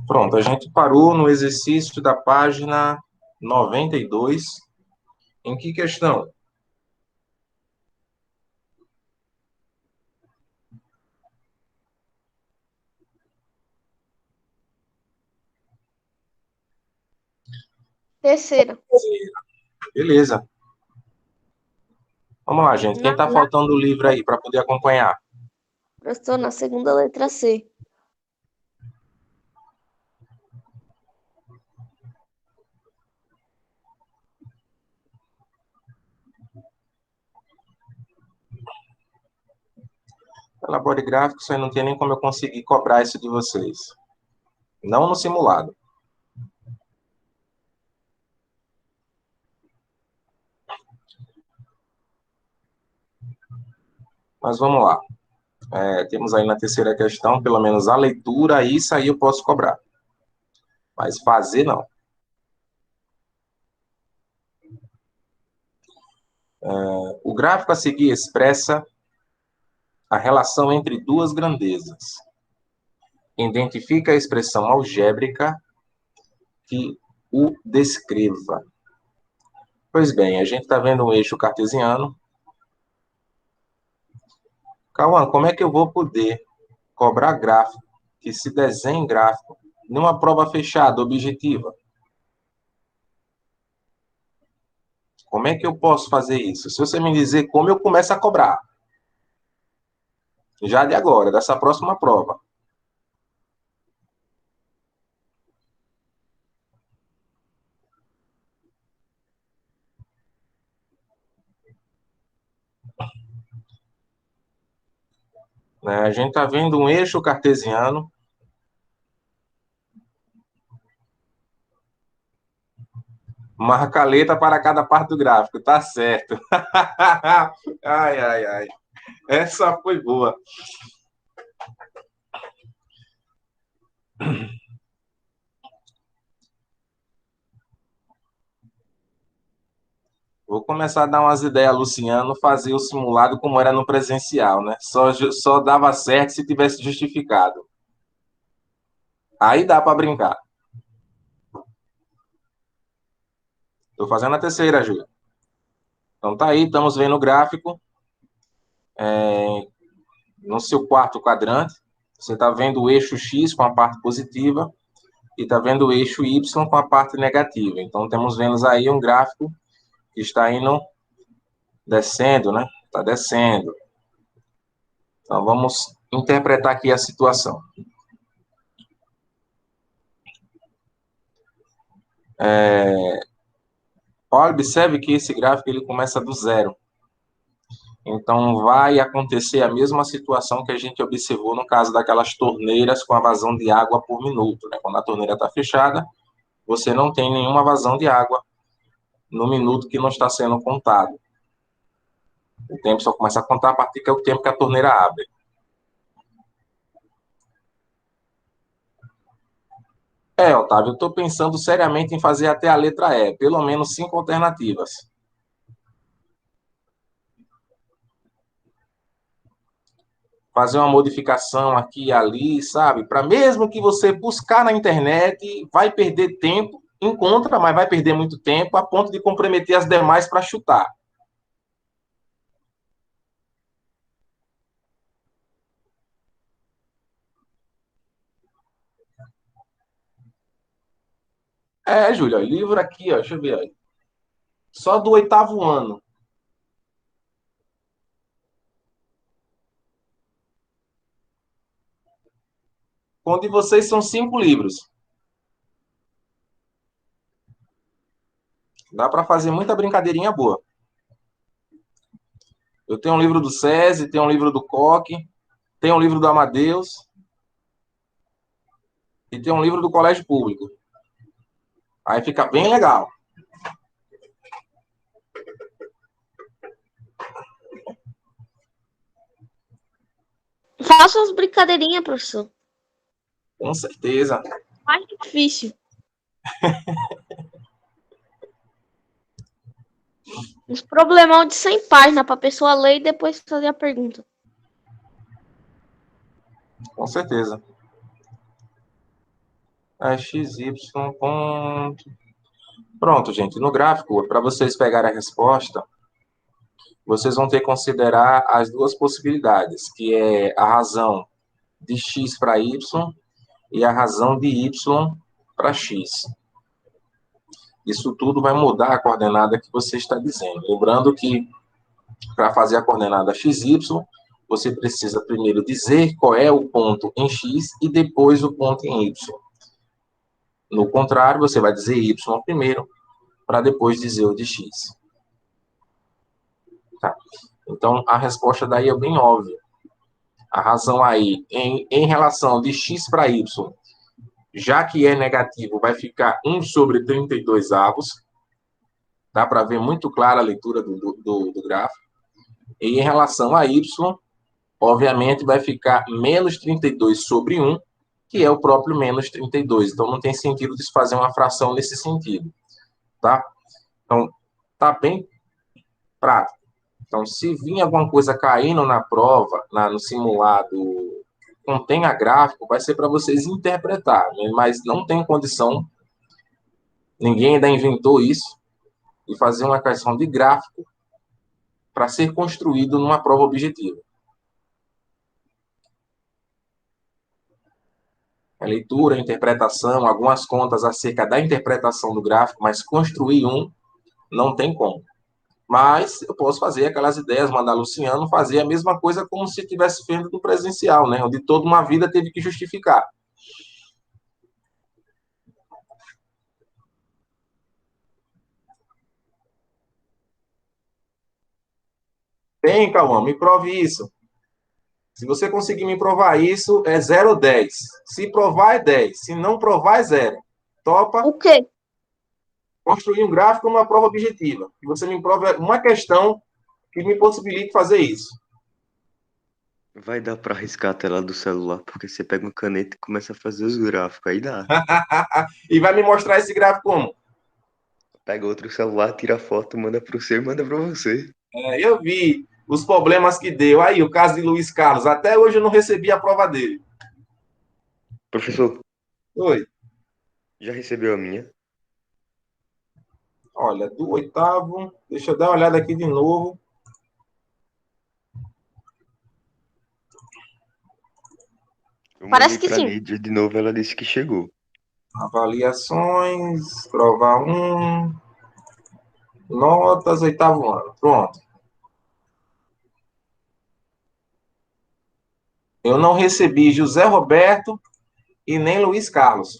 Pronto, a gente parou no exercício da página 92. Em que questão? Terceira. Beleza. Vamos lá, gente. Quem está faltando o livro aí para poder acompanhar? Professor, na segunda letra C. Elabore gráfico, isso aí não tem nem como eu conseguir cobrar isso de vocês. Não no simulado. Mas vamos lá. Temos aí na terceira questão, pelo menos a leitura, isso aí eu posso cobrar. Mas fazer, não. O gráfico a seguir expressa a relação entre duas grandezas. Identifica a expressão algébrica que o descreva. Pois bem, a gente está vendo um eixo cartesiano. Cauã, como é que eu vou poder cobrar gráfico, que se desenhe gráfico, numa prova fechada, objetiva? Como é que eu posso fazer isso? Se você me dizer como, eu começo a cobrar. Já de agora, dessa próxima prova. A gente está vendo um eixo cartesiano. Marca a letra para cada parte do gráfico, tá certo. Ai, ai, ai. Essa foi boa. Vou começar a dar umas ideias, Luciano, fazer o simulado como era no presencial, né? Só dava certo se tivesse justificado. Aí dá para brincar. Estou fazendo a terceira, Júlia. Então tá aí, estamos vendo o gráfico. No seu quarto quadrante, você está vendo o eixo X com a parte positiva e está vendo o eixo Y com a parte negativa. Então temos vendo aí um gráfico que está indo descendo, né? Está descendo. Então vamos interpretar aqui a situação. Observe que esse gráfico ele começa do zero. Então vai acontecer a mesma situação que a gente observou no caso daquelas torneiras com a vazão de água por minuto, né? Quando a torneira está fechada, você não tem nenhuma vazão de água no minuto que não está sendo contado. O tempo só começa a contar a partir do tempo que a torneira abre. Otávio, eu estou pensando seriamente em fazer até a letra E, pelo menos 5 alternativas. Fazer uma modificação aqui e ali, sabe? Para mesmo que você buscar na internet, vai perder tempo, encontra, mas vai perder muito tempo, a ponto de comprometer as demais para chutar. Júlia, livro aqui, ó, deixa eu ver aí. Só do 8º ano. Com de vocês são 5 livros. Dá para fazer muita brincadeirinha boa. Eu tenho um livro do SESI, tenho um livro do Coque, tenho um livro do Amadeus e tenho um livro do Colégio Público. Aí fica bem legal. Faça umas brincadeirinhas, professor. Com certeza. Mais difícil. Uns problemão de 100 páginas para a pessoa ler e depois fazer a pergunta. Com certeza. É xy ponto. Pronto, gente. No gráfico, para vocês pegarem a resposta, vocês vão ter que considerar as duas possibilidades, que é a razão de x para y e a razão de y para x. Isso tudo vai mudar a coordenada que você está dizendo. Lembrando que, para fazer a coordenada xy, você precisa primeiro dizer qual é o ponto em x e depois o ponto em y. No contrário, você vai dizer y primeiro, para depois dizer o de x. Tá? Então, a resposta daí é bem óbvia. A razão aí, em relação de x para y, já que é negativo, vai ficar 1 sobre 32 avos. Dá para ver muito clara a leitura do gráfico. E em relação a y, obviamente vai ficar menos 32 sobre 1, que é o próprio menos 32. Então, não tem sentido de se fazer uma fração nesse sentido. Tá? Então, tá bem prático. Então, se vir alguma coisa caindo na prova, no simulado, contenha gráfico, vai ser para vocês interpretar, né? Mas não tem condição, ninguém ainda inventou isso, de fazer uma questão de gráfico para ser construído numa prova objetiva. A leitura, a interpretação, algumas contas acerca da interpretação do gráfico, mas construir um não tem como. Mas eu posso fazer aquelas ideias, mandar Luciano fazer a mesma coisa como se tivesse feito do presencial, né? Onde toda uma vida teve que justificar. Tem, Cauã, me prove isso. Se você conseguir me provar isso, é 0 ou 10. Se provar, é 10. Se não provar, é 0. Topa? O quê? Construir um gráfico numa prova objetiva. E você me prova uma questão que me possibilite fazer isso. Vai dar pra arriscar a tela do celular, porque você pega uma caneta e começa a fazer os gráficos, aí dá. E vai me mostrar esse gráfico como? Pega outro celular, tira a foto, manda pro seu e manda pra você. Eu vi os problemas que deu. Aí, o caso de Luiz Carlos. Até hoje eu não recebi a prova dele. Professor, Oi. já recebeu a minha? Olha, do oitavo. Deixa eu dar uma olhada aqui de novo. Eu Parece mandei que pra sim. Lídia de novo, ela disse que chegou. Avaliações, prova 1, notas, oitavo ano. Pronto. Eu não recebi José Roberto e nem Luiz Carlos.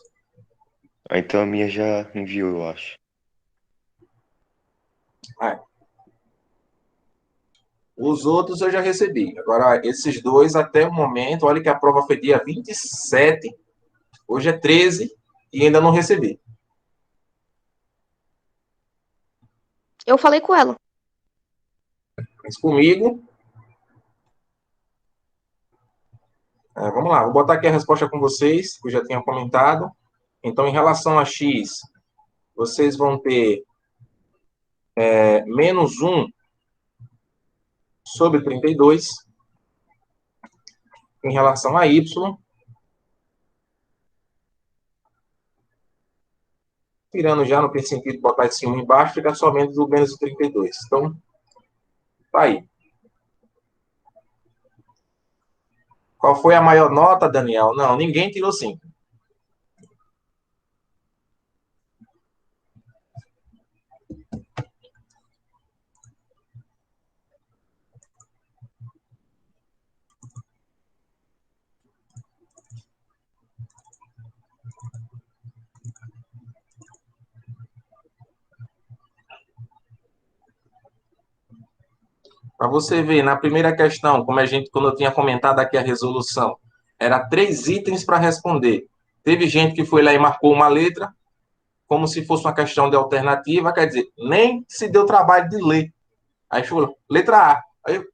Ah, então a minha já enviou, eu acho. Os outros eu já recebi. Agora, esses dois, até o momento, olha que a prova foi dia 27, hoje é 13 e ainda não recebi. Eu falei com ela. Mas comigo. Vamos lá, vou botar aqui a resposta com vocês, que eu já tinha comentado. Então, em relação a x, vocês vão ter menos 1 sobre 32. Em relação a y, tirando já, não tem sentido botar esse 1 embaixo, fica somente o menos 32. Então, tá aí. Qual foi a maior nota, Daniel? Não, ninguém tirou 5. Para você ver, na primeira questão, quando eu tinha comentado aqui a resolução, era 3 itens para responder. Teve gente que foi lá e marcou uma letra, como se fosse uma questão de alternativa, quer dizer, nem se deu trabalho de ler. Aí falou, letra A. Aí eu,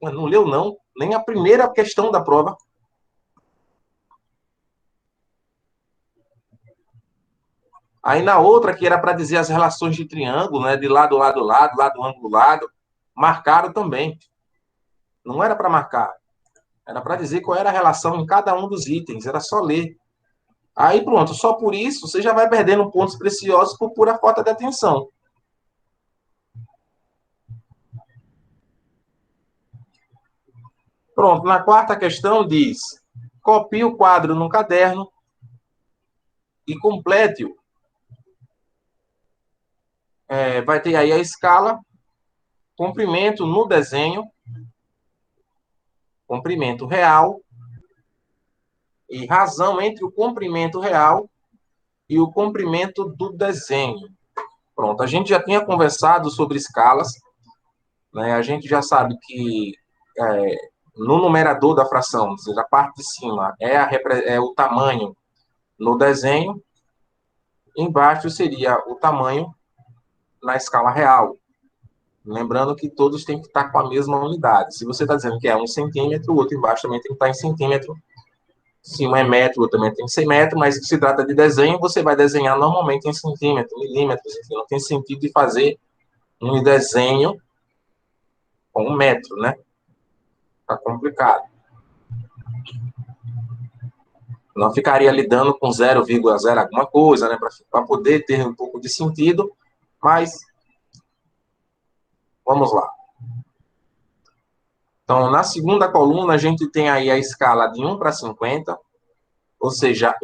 não leu não, nem a primeira questão da prova. Aí na outra, que era para dizer as relações de triângulo, né, de lado, lado, lado, lado, ângulo, lado, marcaram também. Não era para marcar. Era para dizer qual era a relação em cada um dos itens. Era só ler. Aí pronto, só por isso você já vai perdendo pontos preciosos por pura falta de atenção. Pronto, na quarta questão diz: copie o quadro no caderno e complete-o. Vai ter aí a escala, comprimento no desenho, comprimento real e razão entre o comprimento real e o comprimento do desenho. Pronto, a gente já tinha conversado sobre escalas, né? A gente já sabe que no numerador da fração, ou seja, a parte de cima é o tamanho no desenho, embaixo seria o tamanho na escala real. Lembrando que todos têm que estar com a mesma unidade. Se você está dizendo que é 1 centímetro, o outro embaixo também tem que estar em centímetro. Se um é metro, o outro também tem que ser metro, mas se trata de desenho, você vai desenhar normalmente em centímetros, milímetros, enfim, não tem sentido de fazer um desenho com 1 metro, né? Tá complicado. Não ficaria lidando com 0,0 alguma coisa, né? Para poder ter um pouco de sentido, mas vamos lá. Então, na segunda coluna, a gente tem aí a escala de 1 para 50, ou seja,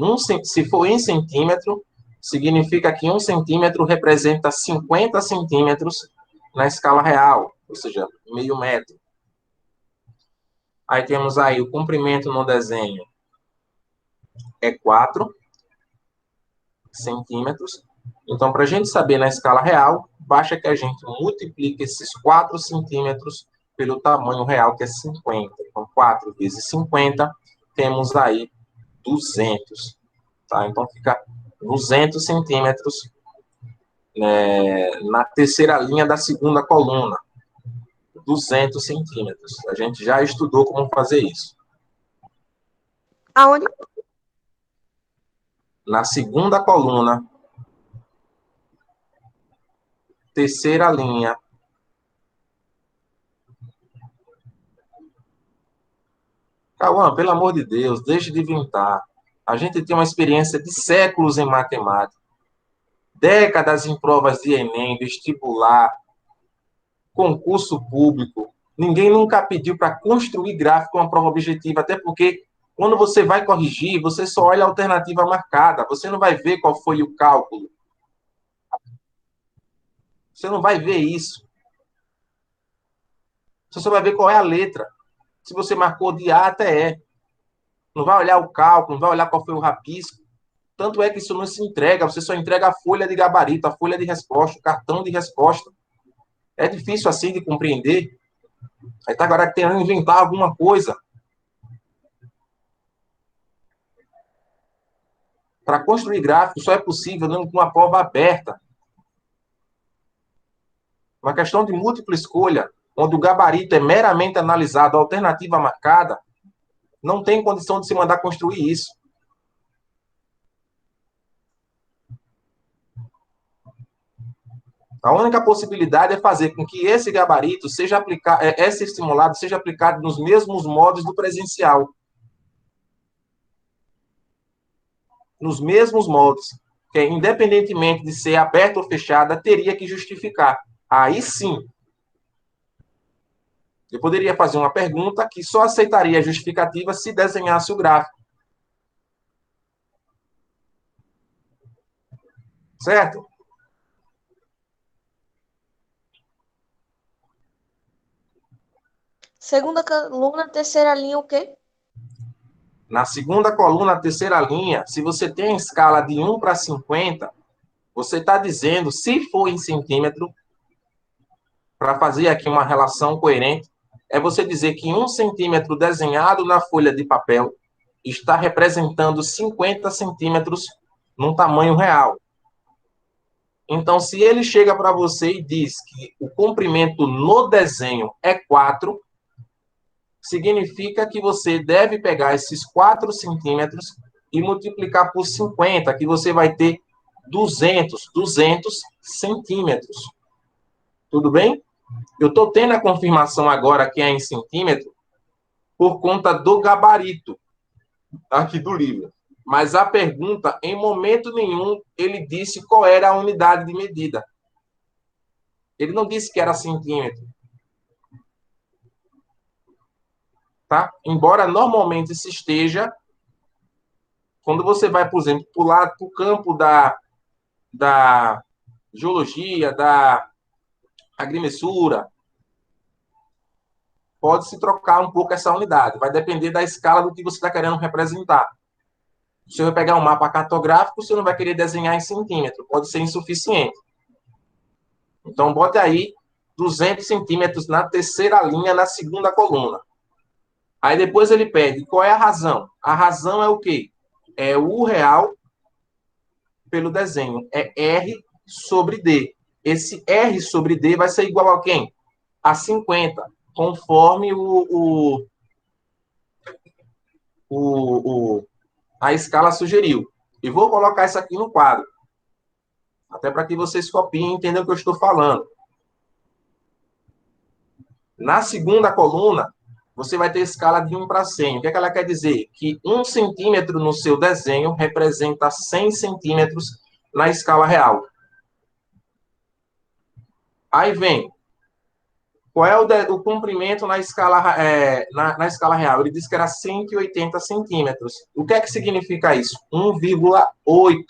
se for em centímetro, significa que 1 centímetro representa 50 centímetros na escala real, ou seja, meio metro. Aí temos aí o comprimento no desenho é 4 centímetros. Então, para a gente saber na escala real, basta que a gente multiplique esses 4 centímetros pelo tamanho real, que é 50. Então, 4 vezes 50, temos aí 200. Tá? Então, fica 200 centímetros na terceira linha da segunda coluna. 200 centímetros. A gente já estudou como fazer isso. Aonde? Na segunda coluna, terceira linha. Cauã, pelo amor de Deus, deixe de inventar. A gente tem uma experiência de séculos em matemática, décadas em provas de Enem, vestibular, concurso público. Ninguém nunca pediu para construir gráfico uma prova objetiva, até porque quando você vai corrigir, você só olha a alternativa marcada, você não vai ver qual foi o cálculo. Você não vai ver isso. Você só vai ver qual é a letra. Se você marcou de A até E. Não vai olhar o cálculo, não vai olhar qual foi o rabisco. Tanto é que isso não se entrega, você só entrega a folha de gabarito, a folha de resposta, o cartão de resposta. É difícil assim de compreender. Aí está agora querendo inventar alguma coisa. Para construir gráfico só é possível numa prova aberta. Uma questão de múltipla escolha, onde o gabarito é meramente analisado, a alternativa marcada, não tem condição de se mandar construir isso. A única possibilidade é fazer com que esse gabarito seja aplicado, esse simulado seja aplicado nos mesmos modos do presencial. Nos mesmos modos. Que, independentemente de ser aberta ou fechada, teria que justificar. Aí sim. Eu poderia fazer uma pergunta que só aceitaria a justificativa se desenhasse o gráfico. Certo? Segunda coluna, terceira linha, o quê? Na segunda coluna, terceira linha, se você tem a escala de 1 para 50, você está dizendo, se for em centímetro, para fazer aqui uma relação coerente, é você dizer que 1 centímetro desenhado na folha de papel está representando 50 centímetros num tamanho real. Então, se ele chega para você e diz que o comprimento no desenho é 4, significa que você deve pegar esses 4 centímetros e multiplicar por 50, que você vai ter 200 centímetros. Tudo bem? Eu estou tendo a confirmação agora que é em centímetro por conta do gabarito aqui do livro. Mas a pergunta, em momento nenhum, ele disse qual era a unidade de medida. Ele não disse que era centímetro. Tá? Embora normalmente se esteja, quando você vai, por exemplo, para o campo da geologia, da agrimensura, pode-se trocar um pouco essa unidade. Vai depender da escala do que você está querendo representar. Você vai pegar um mapa cartográfico, você não vai querer desenhar em centímetro, pode ser insuficiente. Então, bote aí 200 centímetros na terceira linha, na segunda coluna. Aí depois ele pede qual é a razão. A razão é o quê? É o real pelo desenho. É R sobre D. Esse R sobre D vai ser igual a quem? A 50, conforme a escala sugeriu. E vou colocar isso aqui no quadro. Até para que vocês copiem e entendam o que eu estou falando. Na segunda coluna, você vai ter escala de 1 para 100. O que é que ela quer dizer? Que 1 centímetro no seu desenho representa 100 centímetros na escala real. Aí vem, qual é o comprimento na escala, na escala real? Ele disse que era 180 centímetros. O que é que significa isso? 1,8.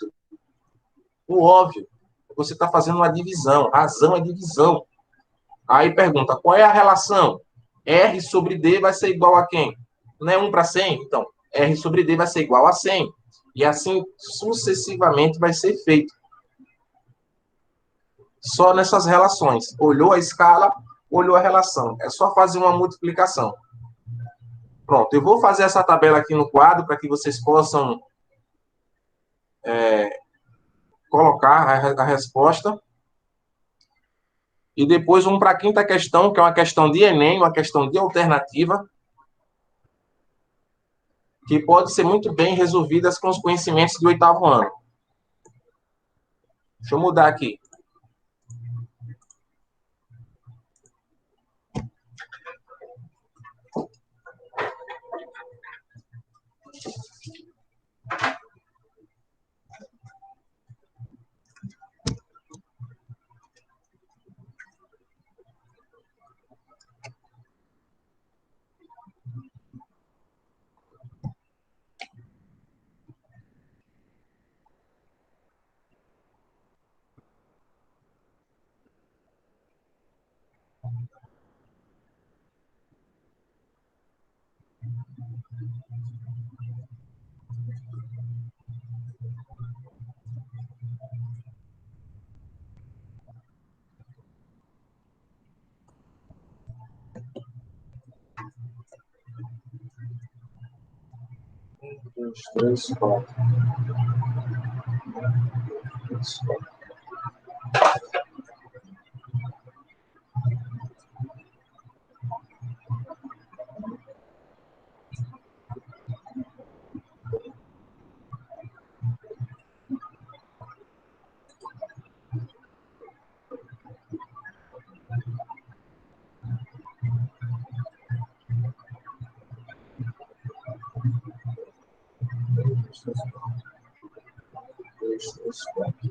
O óbvio, você está fazendo uma divisão. Razão é divisão. Aí pergunta, qual é a relação? R sobre D vai ser igual a quem? Não é 1 para 100? Então, R sobre D vai ser igual a 100. E assim, sucessivamente, vai ser feito. Só nessas relações. Olhou a escala, olhou a relação. É só fazer uma multiplicação. Pronto, eu vou fazer essa tabela aqui no quadro para que vocês possam colocar a resposta. E depois vamos para a quinta questão, que é uma questão de Enem, uma questão de alternativa, que pode ser muito bem resolvida com os conhecimentos do 8º ano. Deixa eu mudar aqui. Dois, três, quatro. Dois, três, quatro.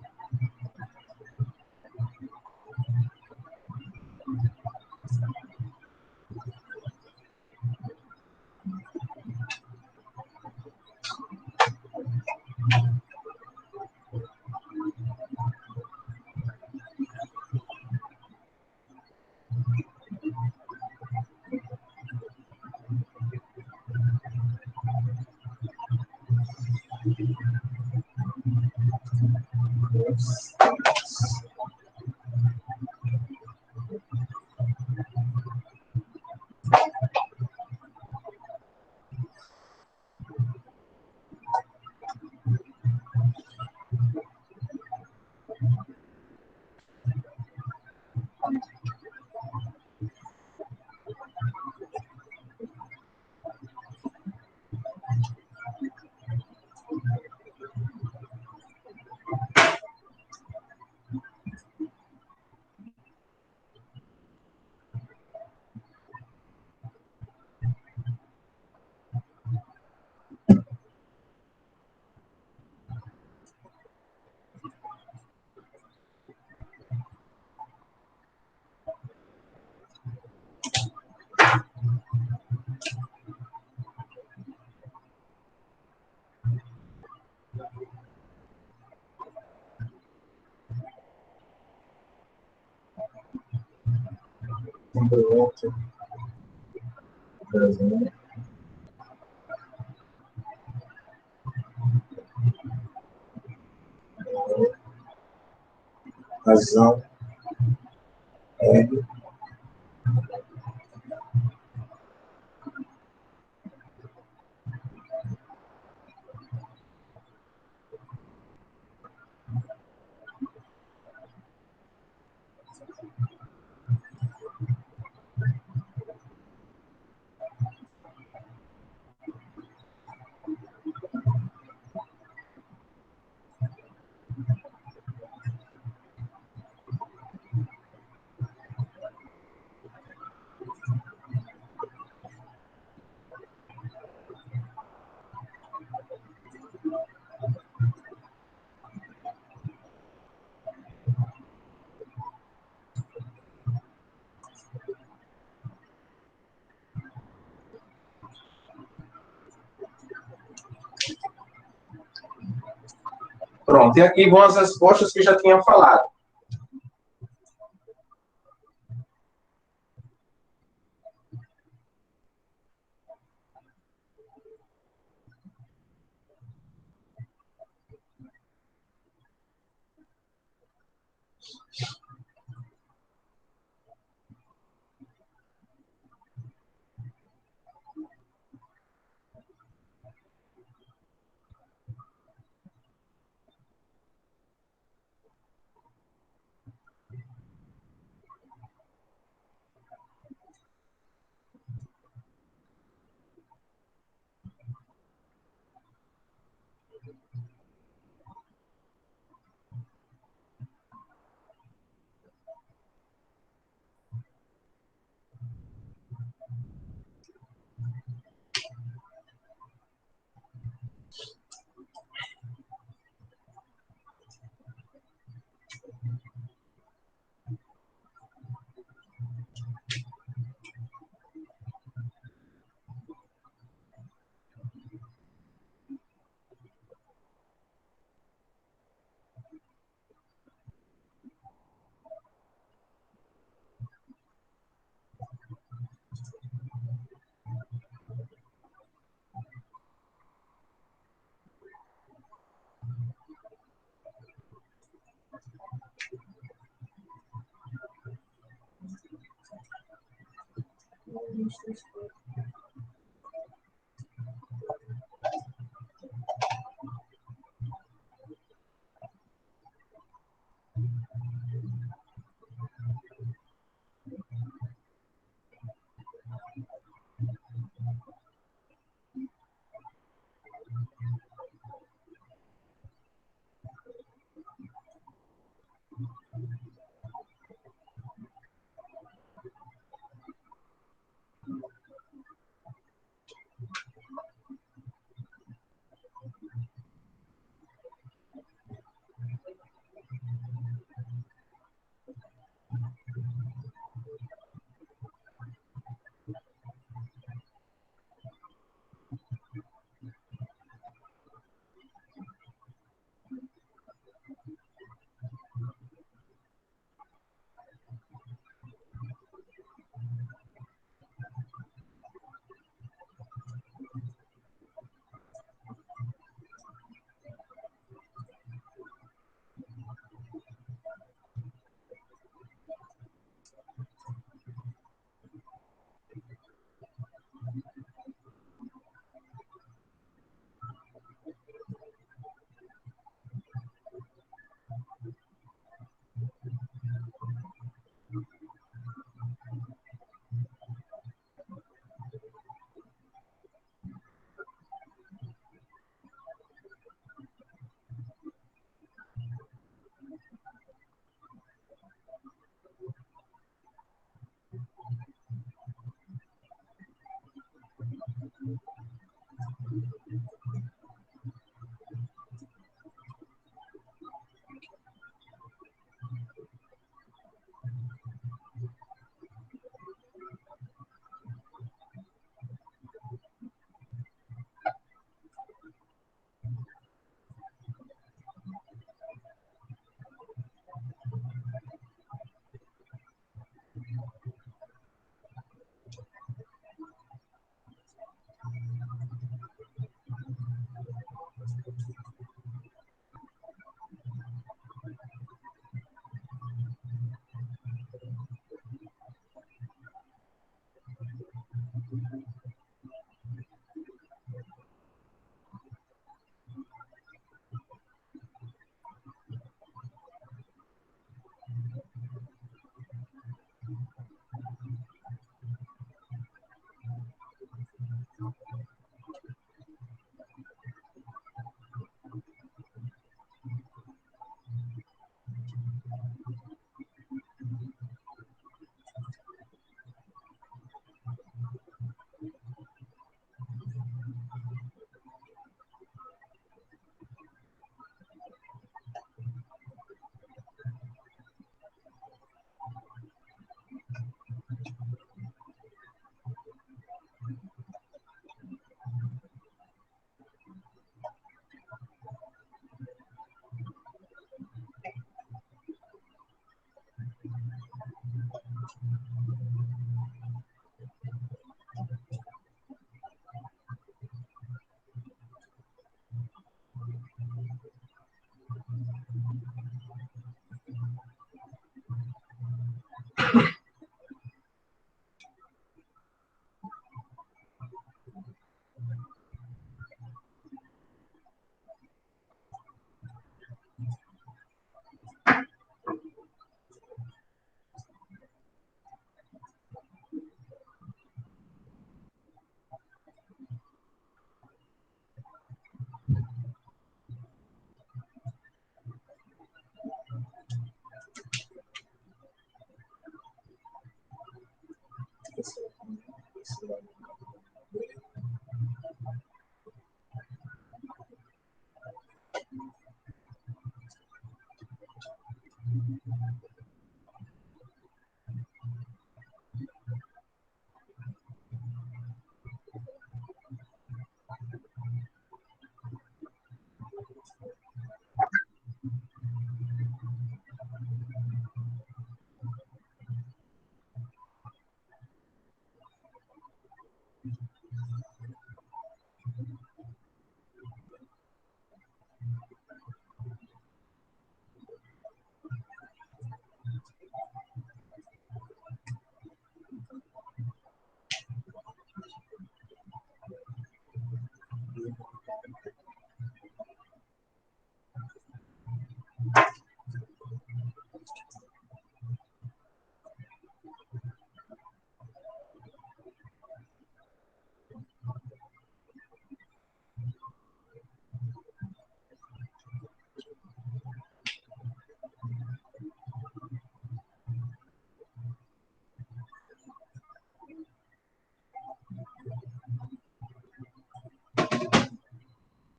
Pronto. Desenho. Razão. R. Pronto, e aqui vão as respostas que já tinha falado.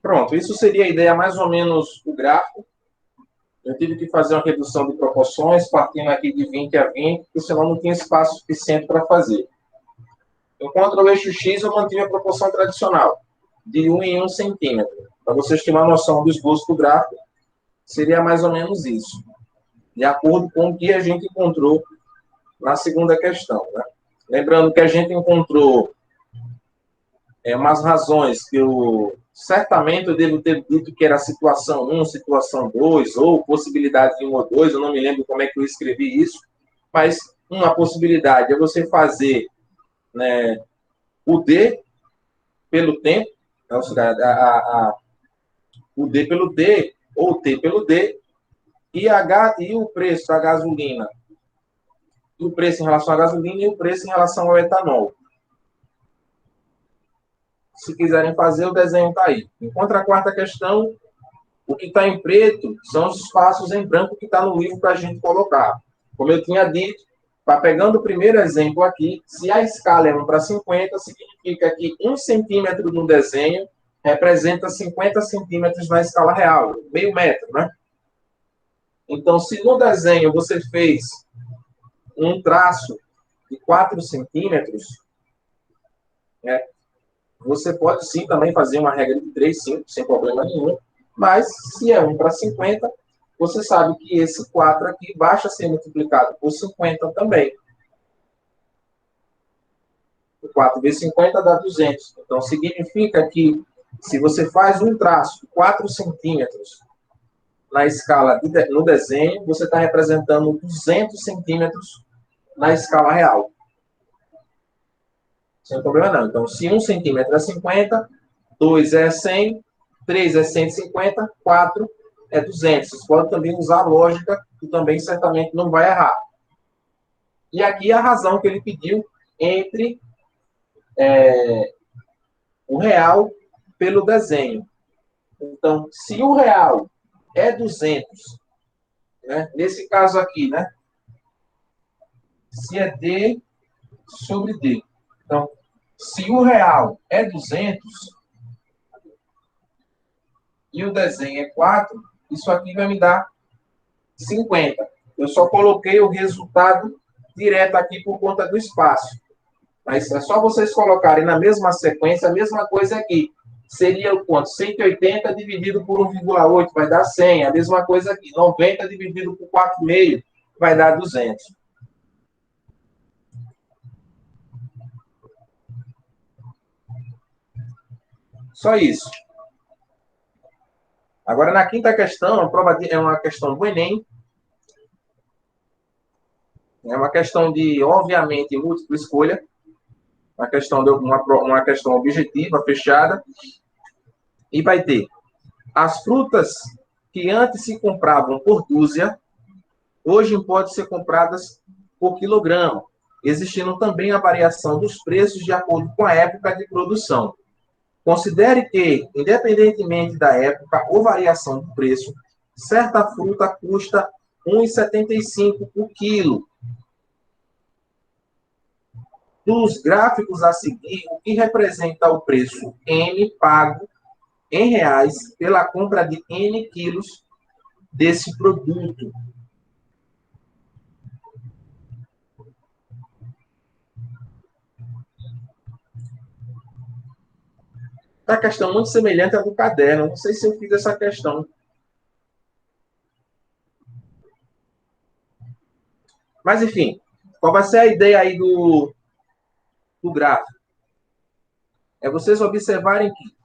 Pronto, isso seria a ideia mais ou menos do gráfico. Eu tive que fazer uma redução de proporções, partindo aqui de 20 a 20, porque senão não tinha espaço suficiente para fazer. Enquanto o eixo X, eu mantive a proporção tradicional, de 1 em 1 centímetro. Para vocês terem uma noção do esboço do gráfico, seria mais ou menos isso, de acordo com o que a gente encontrou na segunda questão. Né? Lembrando que a gente encontrou umas razões que certamente eu devo ter dito que era a situação 1, situação 2, ou possibilidade de 1 ou 2, eu não me lembro como é que eu escrevi isso, mas uma possibilidade é você fazer, né, o D pelo tempo, ou seja, o D pelo D, ou o T pelo D, e o preço da gasolina, e o preço em relação à gasolina e o preço em relação ao etanol. Se quiserem fazer, o desenho está aí. Enquanto a quarta questão, o que está em preto são os espaços em branco que está no livro para a gente colocar. Como eu tinha dito, pegando o primeiro exemplo aqui, se a escala é 1:50, significa que 1 centímetro no desenho representa 50 centímetros na escala real, meio metro, né? Então, se no desenho você fez um traço de 4 centímetros, né, você pode sim também fazer uma regra de 3, 5, sem problema nenhum, mas se é 1:50, você sabe que esse 4 aqui basta ser multiplicado por 50 também. 4 vezes 50 dá 200. Então, significa que se você faz um traço de 4 centímetros na escala, no desenho, você está representando 200 centímetros na escala real. Sem problema não. Então, se 1 centímetro é 50, 2 é 100, 3 é 150, 4 é 200. Vocês podem também usar a lógica, que também certamente não vai errar. E aqui a razão que ele pediu entre o real pelo desenho. Então, se o real é 200, né? Nesse caso aqui, né? Se é D sobre D. Então, se o real é 200 e o desenho é 4, isso aqui vai me dar 50. Eu só coloquei o resultado direto aqui por conta do espaço. Mas é só vocês colocarem na mesma sequência, a mesma coisa aqui. Seria o quanto? 180 dividido por 1,8 vai dar 100. A mesma coisa aqui. 90 dividido por 4,5 vai dar 200. Só isso. Agora, na quinta questão, a prova é uma questão do Enem. É uma questão de, obviamente, múltipla escolha. Uma questão objetiva, fechada. E vai ter as frutas que antes se compravam por dúzia, hoje podem ser compradas por quilograma, existindo também a variação dos preços de acordo com a época de produção. Considere que, independentemente da época ou variação do preço, certa fruta custa R$ 1,75 por quilo. Dos gráficos a seguir, o que representa o preço M pago em reais pela compra de N quilos desse produto. É uma questão muito semelhante à do caderno. Não sei se eu fiz essa questão. Mas, enfim, qual vai ser a ideia aí do gráfico? É vocês observarem que,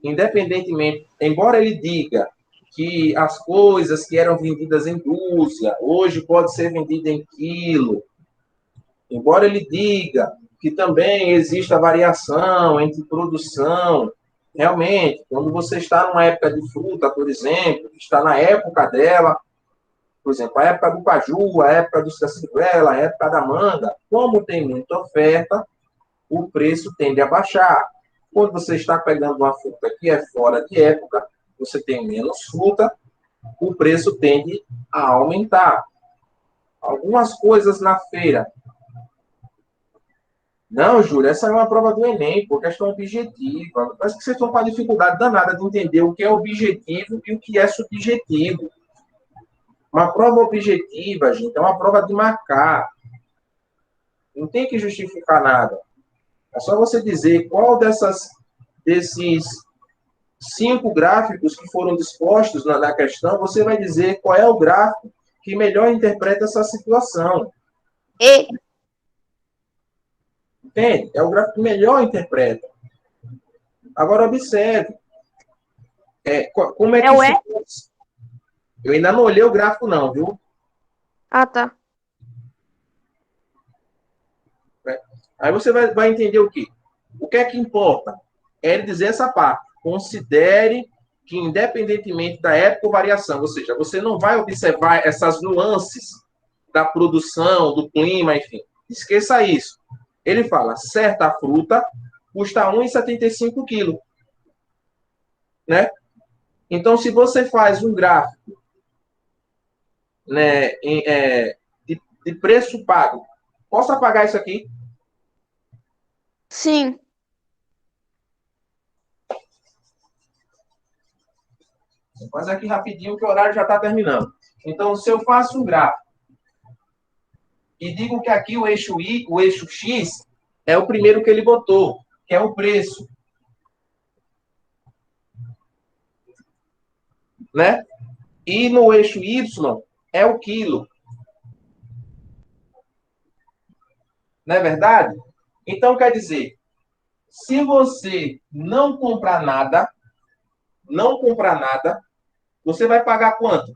independentemente, embora ele diga que as coisas que eram vendidas em dúzia, hoje pode ser vendida em quilo, embora ele diga que também existe a variação entre produção, realmente, quando você está numa época de fruta, por exemplo, está na época dela, por exemplo, a época do caju, a época da ciruela, a época da manga, como tem muita oferta, o preço tende a baixar. Quando você está pegando uma fruta que é fora de época, você tem menos fruta, o preço tende a aumentar. Algumas coisas na feira. Não, Júlio, essa é uma prova do Enem, por questão objetiva. Parece que vocês estão com a dificuldade danada de entender o que é objetivo e o que é subjetivo. Uma prova objetiva, gente, é uma prova de marcar. Não tem que justificar nada. É só você dizer qual desses 5 gráficos que foram dispostos na questão, você vai dizer qual é o gráfico que melhor interpreta essa situação. E Entende? É o gráfico que melhor interpreta. Agora, observe. Como é que o E? Eu ainda não olhei o gráfico, não, viu? Ah, tá. Aí você vai entender o quê? O que é que importa? É ele dizer essa parte. Considere que, independentemente da época ou variação, ou seja, você não vai observar essas nuances da produção, do clima, enfim. Esqueça isso. Ele fala, certa fruta custa 1,75 kg. Né? Então, se você faz um gráfico, né, de preço pago, posso apagar isso aqui? Sim. Vou fazer aqui rapidinho, que o horário já está terminando. Então, se eu faço um gráfico e digo que aqui o eixo Y, o eixo X, é o primeiro que ele botou, que é o preço. Né? E no eixo Y é o quilo. Não é verdade? Então, quer dizer, se você não comprar nada, você vai pagar quanto?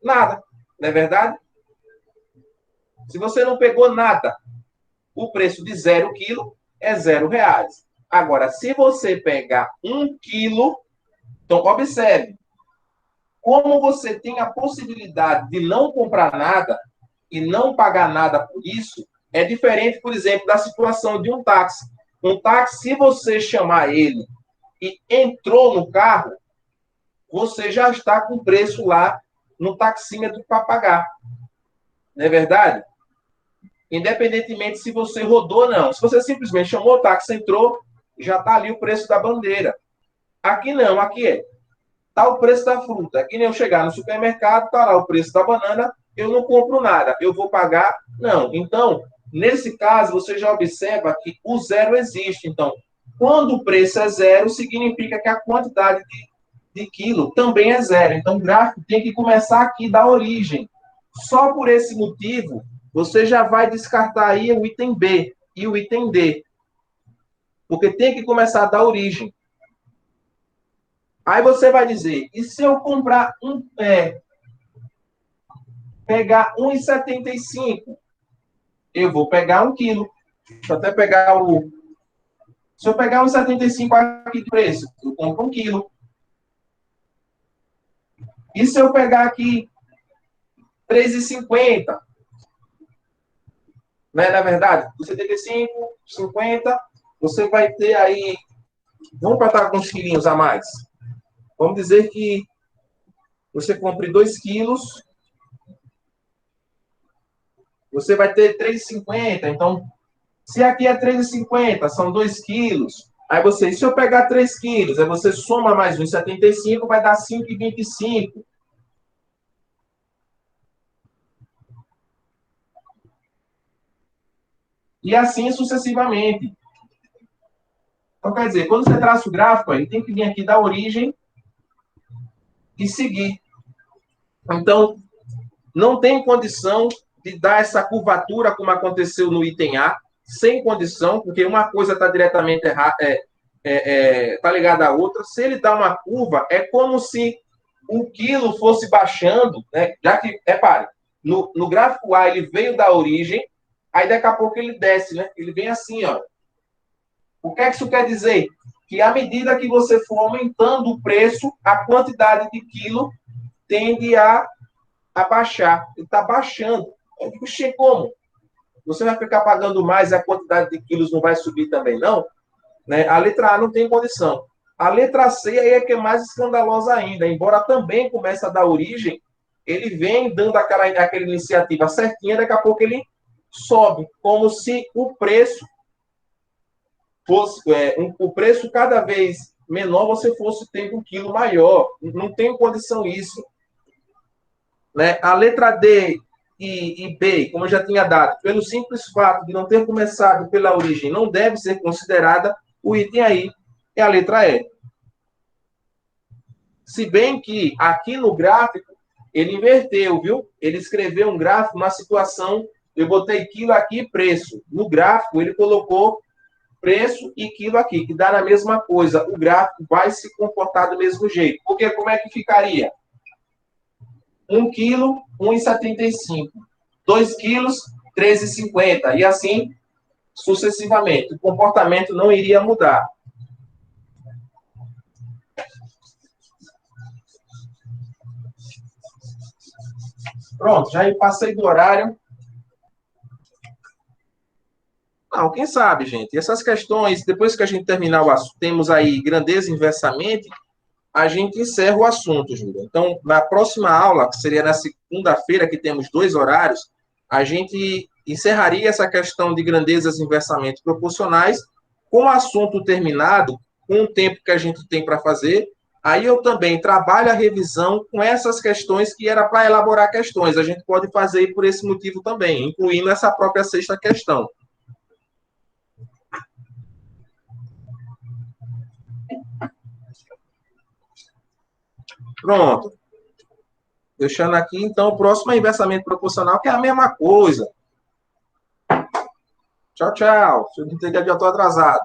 Nada. Não é verdade? Se você não pegou nada, o preço de 0 quilo é R$ 0. Agora, se você pegar 1 quilo, então observe, como você tem a possibilidade de não comprar nada e não pagar nada por isso, é diferente, por exemplo, da situação de um táxi. Um táxi, se você chamar ele e entrou no carro, você já está com o preço lá no taxímetro para pagar. Não é verdade? Independentemente se você rodou ou não. Se você simplesmente chamou o táxi, entrou, já está ali o preço da bandeira. Aqui não, aqui está o preço da fruta. É que nem eu chegar no supermercado, está lá o preço da banana, eu não compro nada. Eu vou pagar? Não. Então, nesse caso, você já observa que o zero existe. Então, quando o preço é zero, significa que a quantidade de quilo também é zero. Então, o gráfico tem que começar aqui da origem. Só por esse motivo, você já vai descartar aí o item B e o item D. Porque tem que começar da origem. Aí você vai dizer, e se eu comprar pegar 1,75? Eu vou pegar 1 quilo. Deixa eu até pegar o... Se eu pegar 1,75 aqui de preço, eu compro 1 quilo. E se eu pegar aqui 3,50? Né, na verdade, 75, 50, você vai ter aí... Vamos botar alguns quilinhos a mais. Vamos dizer que você compre 2 quilos, você vai ter 3,50. Então, se aqui é 3,50, são 2 quilos. Aí você, se eu pegar 3 quilos, aí você soma mais 1,75, vai dar 5,25. E assim sucessivamente. Então, quer dizer, quando você traça o gráfico, aí tem que vir aqui da origem e seguir. Então, não tem condição de dar essa curvatura como aconteceu no item A, sem condição, porque uma coisa está diretamente errada, tá ligada à outra. Se ele dá uma curva, é como se o quilo fosse baixando, né? Já que, repare, no gráfico A ele veio da origem, aí daqui a pouco ele desce, né? Ele vem assim, ó. O que é que isso quer dizer? Que à medida que você for aumentando o preço, a quantidade de quilo tende a baixar. Ele está baixando. Eu digo, como? Você vai ficar pagando mais e a quantidade de quilos não vai subir também, não? Né? A letra A não tem condição. A letra C aí é que é mais escandalosa ainda. Embora também comece a dar origem, ele vem dando aquela iniciativa certinha, daqui a pouco ele sobe, como se o preço fosse o preço cada vez menor, você fosse ter 1 quilo maior. Não tem condição isso. Né? A letra D e B, como eu já tinha dado, pelo simples fato de não ter começado pela origem, não deve ser considerada. O item aí é a letra E. Se bem que aqui no gráfico ele inverteu, viu? Ele escreveu um gráfico, uma situação, eu botei quilo aqui e preço. No gráfico ele colocou preço e quilo aqui, que dá na mesma coisa. O gráfico vai se comportar do mesmo jeito. Porque como é que ficaria? 1 quilo, 1,75. 2 quilos, 13,50. E assim sucessivamente. O comportamento não iria mudar. Pronto, já passei do horário. Não, quem sabe, gente? Essas questões, depois que a gente terminar o assunto, temos aí grandeza inversamente, a gente encerra o assunto, Júlia. Então, na próxima aula, que seria na segunda-feira, que temos 2 horários, a gente encerraria essa questão de grandezas inversamente proporcionais com o assunto terminado, com o tempo que a gente tem para fazer. Aí eu também trabalho a revisão com essas questões que era para elaborar questões. A gente pode fazer por esse motivo também, incluindo essa própria 6ª questão. Pronto. Deixando aqui, então, o próximo é inversamente proporcional, que é a mesma coisa. Tchau, tchau. Se eu não entender, já estou atrasado.